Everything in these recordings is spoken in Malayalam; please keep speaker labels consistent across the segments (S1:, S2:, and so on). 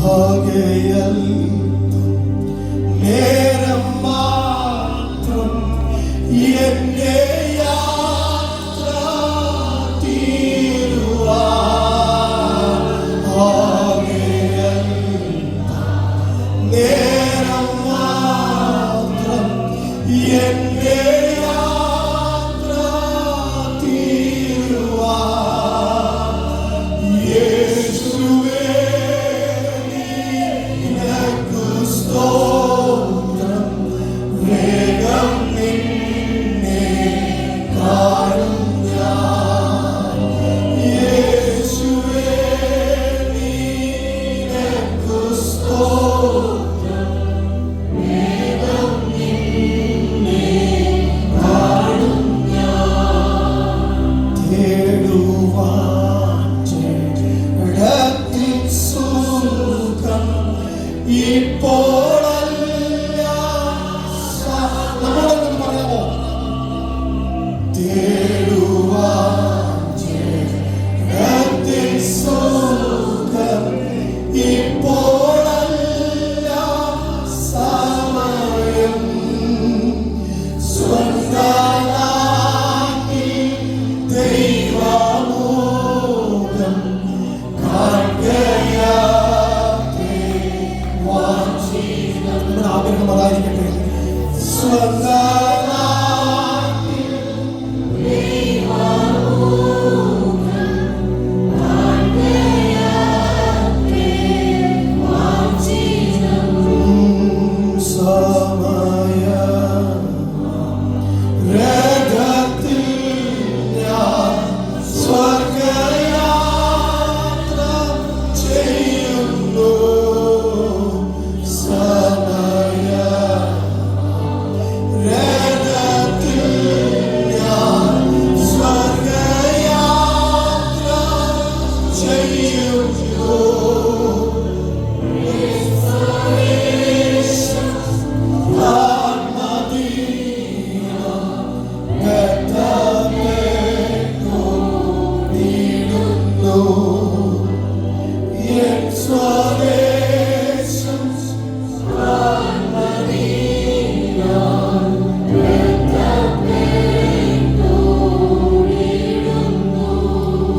S1: ആകയാൽ നേരം മാത്രം എന്റെ യാത്ര തീരുവാൻ. ആകയാൽ നേരം മാത്രം എന്റെ യാത്ര തീരുവാൻ. യേശുവേ നിനക്കു സ്തോത്രം. വേഗം നിന്നെ കാണും ഞാൻ. യേശുവേ നിനക്കു സ്തോത്രം. വേഗം നിന്നെ കാണും ഞാൻ. തേടുവാൻ ജഡത്തിൽ സുഖം ഇപ്പോഴല്ല. നമ്മളൊന്നും പറയാമോ? തേടുവാൻ ജഡത്തിൽ സുഖം ഇപ്പോഴല്ല സമയം. സ്വന്തനാക്കി ദൈവമോഹം കാണുകയാത്രേ വാഞ്ചിതം. നമ്മുടെ ആഗ്രഹം അതായിരിക്കട്ടെ. സ്വന്തനാക്കി ദൈവമോഹം കാണുകയാത്രേ വാഞ്ചിതം. സമയം രഥത്തിൽ ഞാൻ സ്വർഗയാത്ര ചെയ്യുന്നു. സമയം രഥത്തിൽ ഞാൻ സ്വർഗയാത്ര ചെയ്യുന്നു.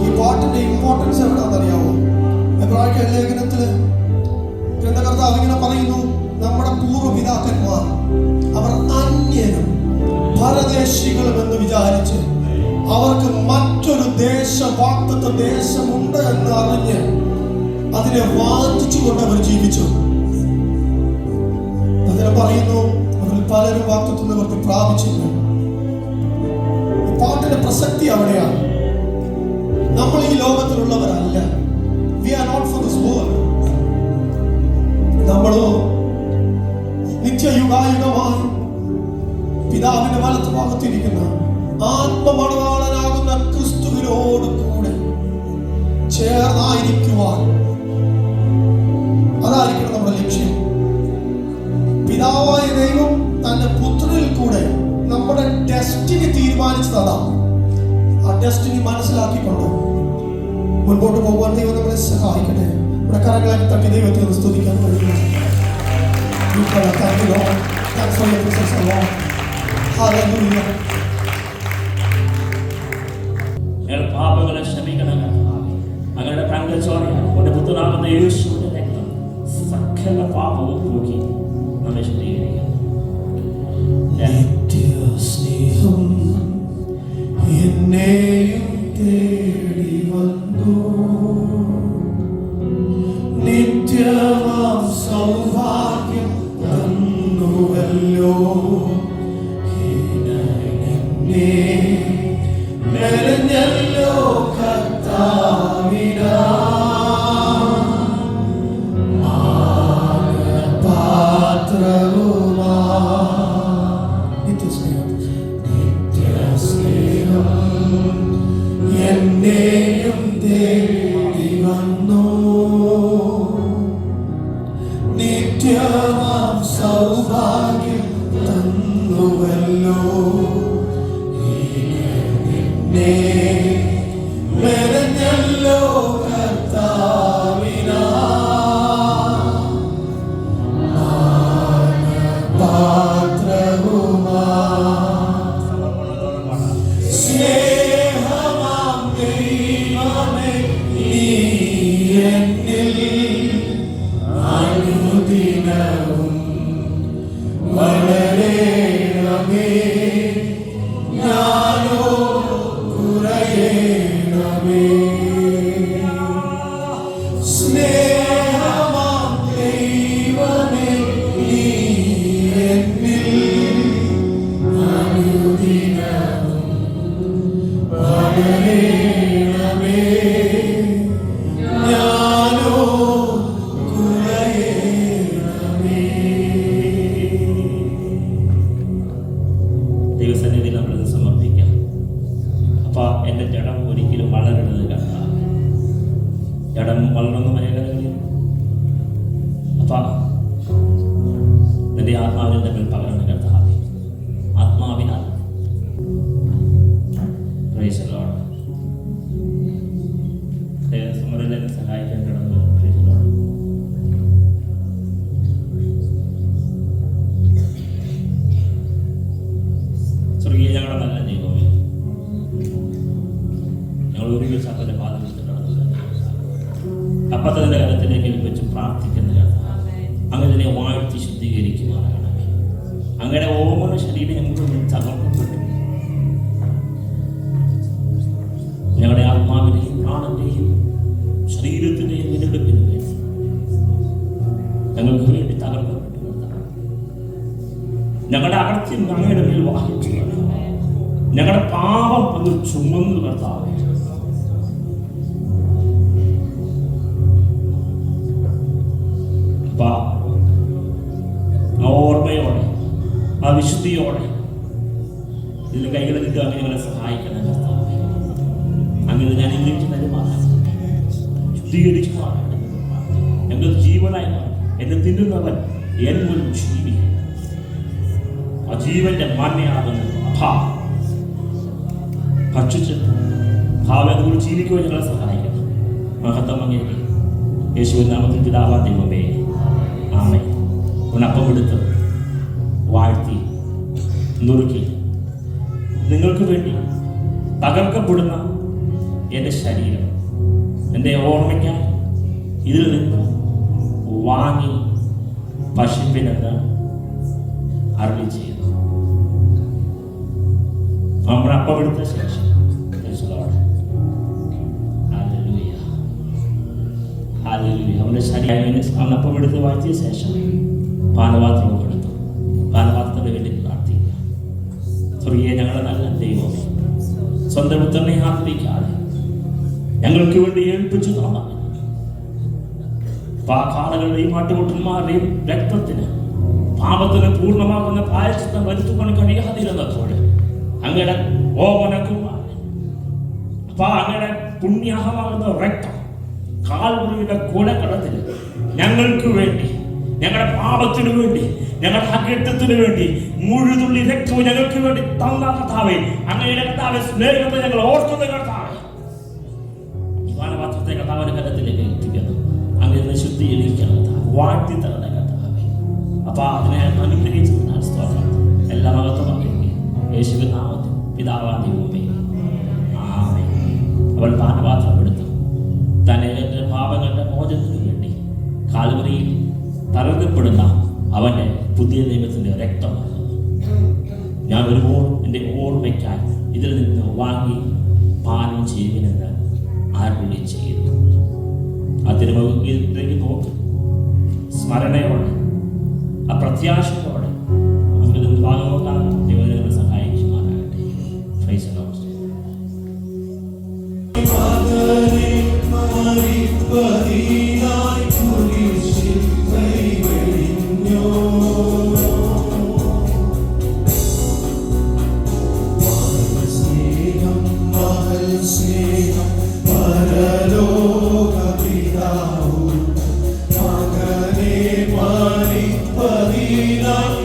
S1: ഈ പാട്ടിന്റെ ഇമ്പോർട്ടൻസ് എവിടെയാണെന്നറിയാമോ? എബ്രായ ലേഖനത്തില് ഗ്രന്ഥകർത്താവ് ഇങ്ങനെ പറയുന്നു, നമ്മുടെ പൂർവ്വപിതാക്കന്മാർ അവർ അന്യരും പരദേശികളും എന്ന് വിചാരിച്ച് അവർക്ക് മറ്റൊരു വാഗ്ദത്ത ദേശമുണ്ട് എന്ന് അറിഞ്ഞ് അതിനെ വാഞ്ചിച്ചുകൊണ്ട് അവർ ജീവിച്ചു. അതിനെ പറയുന്നു, അവരിൽ പലരും വാഗ്ദത്തം നിവർത്തി പ്രാപിച്ചില്ല. ഈ പാട്ടിന്റെ പ്രസക്തി അവിടെയാണ്. നമ്മൾ ഈ ലോകത്തിലുള്ളവരല്ല. We are not for this world. നമ്മളോ നിത്യയുഗായുഗമായി പിതാവിന്റെ വലത്ത് ഭാഗത്തിരിക്കുന്ന ആത്മമണവാളനാകുന്ന ക്രിസ്തുവിനോട് കൂടെ ചേർന്നായിരിക്കുവാൻ, അതായിരിക്കണം നമ്മുടെ ലക്ഷ്യം. പിതാവായ ദൈവം തന്റെ പുത്രനിൽ കൂടെ നമ്മുടെ ഡെസ്റ്റിനി തീരുമാനിച്ചതാണ്. ആ ഡെസ്റ്റിനി മനസ്സിലാക്കിക്കൊണ്ട് മുൻപോട്ട് പോകുവാൻ ദൈവം നമ്മളെ സഹായിക്കട്ടെ. നമ്മുടെ കരങ്ങളെ തട്ടി ദൈവത്തെ സ്തുതിക്കാൻ കഴിയുന്നു.
S2: ഞങ്ങളുടെ പാപങ്ങളെ ക്ഷമിക്കണം. ഞങ്ങളുടെ കണ്ണുകൾ ചോരയാണ് കൊണ്ട് പുത്രനാകുന്ന യേശുവിന്റെ രക്തം സകല പാപവും പോക്കി നമ്മെ ശുദ്ധീകരിക്കുന്നു.
S1: നിത്യസ്നേഹം എന്നെയും തേടി വന്നു. നിത്യമാം സൗഭാഗ്യം തന്നുവല്ലോ. എന്നെ മെനഞ്ഞല്ലോ കർത്താവിനാ. പാത്രവുമാ നിത്യസ്നേഹം എന്നെയും തേടി വന്നു.
S2: ആത്മാവിന്റെ മേൽ പകർന്ന കർത്താവേ, ആത്മാവിനാൽ പ്രൈസ് ദി ലോർഡ്. സുമറിലേക്ക് സഹായിക്കാൻ കടന്നു. Praise the Lord. സ്വർഗീയ ഞങ്ങളുടെ നല്ല ദൈവമേ, ഞങ്ങൾ ഒരുമിച്ച് അപ്പന്റെ പാദത്തിൽ കടന്നു അപ്പത്തിന്റെ കരത്തിലേക്ക് വെച്ച് പ്രാർത്ഥിക്കുന്ന അങ്ങനെ വാഴ്ത്തി ശുദ്ധീകരിക്കുമാറാകണമേ. അങ്ങനെ ഓമന ശരീരം ഞങ്ങൾക്ക് തകർക്കപ്പെട്ടു. ഞങ്ങളുടെ ആത്മാവിനെയും പ്രാണന്റെയും ശരീരത്തിന്റെയും വീണ്ടെടുപ്പിന് വേണ്ടി ഞങ്ങൾക്ക് വേണ്ടി തകർക്കപ്പെട്ടു. ഞങ്ങളുടെ അകത്യം അങ്ങയുടെ മേൽ വാഹിച്ചു. ഞങ്ങളുടെ പാപം ഒന്ന് ചുമന്നു കർത്താവേ. ആ ഓർമ്മയോടെ, ആ വിശുദ്ധിയോടെ ഇതിന്റെ കൈകളിൽ അങ്ങനെ ഞങ്ങളെ സഹായിക്കണം കർത്താവേ. അങ്ങനെ ഞാൻ ഇംഗ്ലീഷ് തരുമാറാണ്, ശുദ്ധീകരിച്ചു മാറാണ്. ഞങ്ങൾ ജീവനായി എന്നെ തിന്നുന്നവൻ എന്നൊരു ജീവി, ആ ജീവന്റെ മണ്ണയാകുന്നു അഭാ ഭക്ഷിച്ചിട്ട് ഭാവത്തോട് ജീവിക്കുവാൻ ഞങ്ങളെ സഹായിക്കണം. മഹത്വം അങ്ങേക്ക് യേശുവിൻ നാമത്തിൽ പിതാവാം ദൈവമേ, ആമേൻ. അപ്പം എടുത്ത് വാഴ്ത്തി നുറുക്കി നിങ്ങൾക്ക് വേണ്ടി തകർക്കപ്പെടുന്ന എൻ്റെ ശരീരം എൻ്റെ ഓർമ്മയ്ക്കായി ഇതിൽ നിന്ന് വാങ്ങി ഭക്ഷിപ്പിനെന്ന് അരുളി ചെയ്യുന്നു. നമ്മൾ അപ്പം എടുത്ത ശേഷം അവന്റെ ശരീരം അവൻ അപ്പം എടുത്ത് വാഴ്ത്തിയ ശേഷം പാനപാത്രവും എടുത്തു. പാനപാത്രത്തിന് വേണ്ടി പ്രാർത്ഥിക്കുക. സ്വർഗീയ ഞങ്ങളുടെ നല്ല ദൈവമേ, സ്വന്തം പുത്രനെ ആദരിക്കാതെ ഞങ്ങൾക്ക് വേണ്ടി ഏൽപ്പിച്ചു തന്നാണ് കാളുകളുടെയും ആട്ടുകൊട്ടന്മാരുടെയും രക്തത്തിന് പാപത്തിന് പൂർണ്ണമാകുന്ന പ്രായശ്ചിത്തം വരുത്തുവാൻ കഴിയാതിരുന്നപ്പോൾ അങ്ങയുടെ ഓമനക്കുമാരൻ അങ്ങയുടെ പുണ്യാഹമാകുന്ന രക്തം കാൽവരിയുടെ കൊലക്കടത്തിൽ ഞങ്ങൾക്ക് വേണ്ടി, ഞങ്ങളുടെ പാപത്തിനു വേണ്ടി, ഞങ്ങളുടെ അകൃത്യത്തിനു വേണ്ടി മുഴുതുള്ളി രക്തവും ഞങ്ങൾക്ക് വേണ്ടി തന്ന കർത്താവേ, അങ്ങയുടെ കർത്താവെ സ്നേഹത്തെ ഞങ്ങൾ ഓർക്കുന്ന കർത്താവേ, ഈ പാനപാത്രത്തെ കർത്താവിന്റെ കരത്തിലേക്ക് എത്തിക്കുന്നു. അങ്ങനെ ശുദ്ധീകരിക്കണം, വാഴ്ത്തി തരുന്ന കർത്താവേ. അപ്പൊ അതിനെ അനുഗ്രഹിച്ചതിനാൽ സ്തോത്രം. എല്ലാ മഹത്വം യേശുവിൻ നാമത്തിൽ പിതാവാം ദൈവമേ, ആമേൻ. അവൻ പാനപാത്രം എടുത്തു തന്നെ പാപങ്ങളുടെ മോചനത്തിനു വേണ്ടി കാൽവരിയിൽ തകർക്കപ്പെടുന്ന അവന്റെ പുതിയ ദൈവത്തിന്റെ രക്തമാണ്. ഞാൻ ഒരുപാട് എൻ്റെ ഓർമ്മയ്ക്കായി ഇതിൽ നിന്ന് വാങ്ങി പാനം ചെയ്യുമെന്ന് അരുളി ചെയ്തു. ആ തിരുമുഖത്തേക്ക് നോക്കി സ്മരണയോടെ, ആ പ്രത്യാശയോടെ നമുക്ക് ഇതിൽ ഭാഗമാക്കാൻ ദൈവങ്ങളെ സഹായിക്കുമാറാകട്ടെ. Praise the Lord.
S1: പരലോക പിതാവു മകനെ മാറി പതിനായി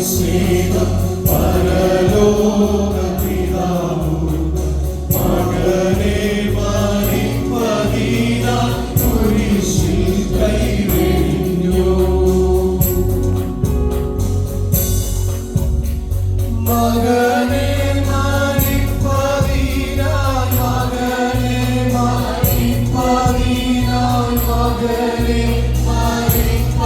S1: സ്നേഹം പരലോകപിതാവു മകനെ മരിപ്പതിനായി കുരിശിൽ കൈവെടിഞ്ഞു. മകനെ മരിപ്പതിനായി മകനെ മരിപ്പതിനായി മകനെ മരിപ്പതിനായി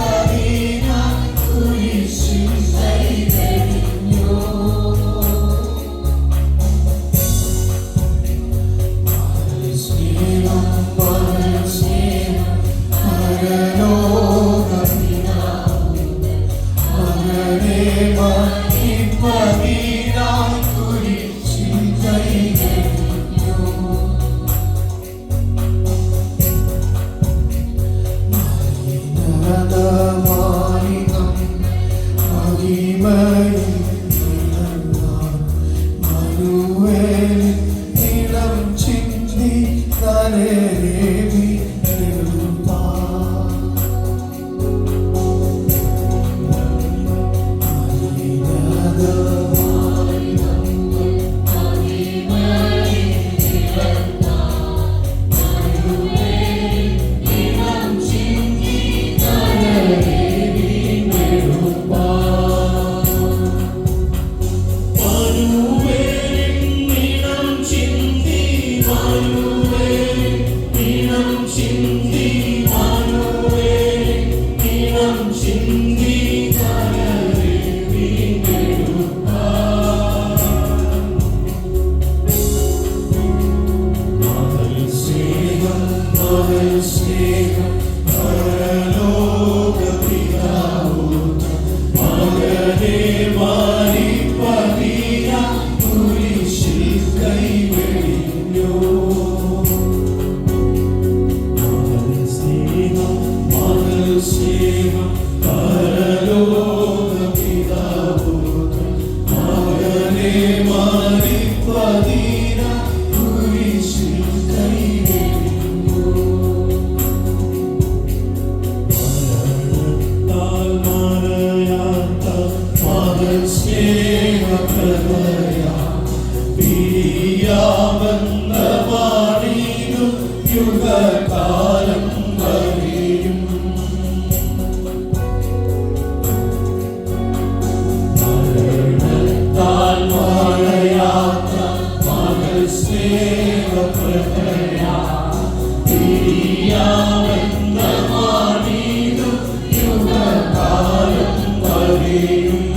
S1: കുരിശിൽ കൈവെടിഞ്ഞു. സ്നേഹം സ്നേഹം പരലോകപിതാവു മകനെ മരിപ്പതിനായി കുരിശിൽ കൈവെടിഞ്ഞു. മലിനമാലിനം മഹിമയിൽ നിറഞ്ഞാൻ മനുവേലിൻ നിലം ചിന്തി തലരേവി നെടുമ്പാൻ. മലിനമാലിനം മഹിമയിൽ നിറഞ്ഞാൻ മനുവേലിൻ നിലം ചിന്തി തലരേവി നെടുമ്പാൻ. മനുവേലിൻ നിലം ചിന്തി മനുവേലിൻ നിലം ചിന്തി മനുവേലിൻ നിലം ചിന്തി തലരേവി നെടുമ്പാൻ. മകൾ സ്നേഹം പരലോകപിതാവു മകനെ മരിപ്പതിനായി കുരിശിൽ കൈവെടിഞ്ഞു. മകൾ സ്നേഹം പരലോകപിതാവു മകനെ മരിപ്പതിനായി കുരിശിൽ കൈവെടിഞ്ഞു. മരണത്താൽ മറയാത്ത മകൾ സ്നേഹപ്രഭയാ പിരിയാമെന്ന വാണിതു യുഗകാലം വരെയും. മരണത്താൽ മറയാത്ത മകൾ സ്നേഹപ്രഭയാ പിരിയാമെന്ന വാണിതു യുഗകാലം വരെയും.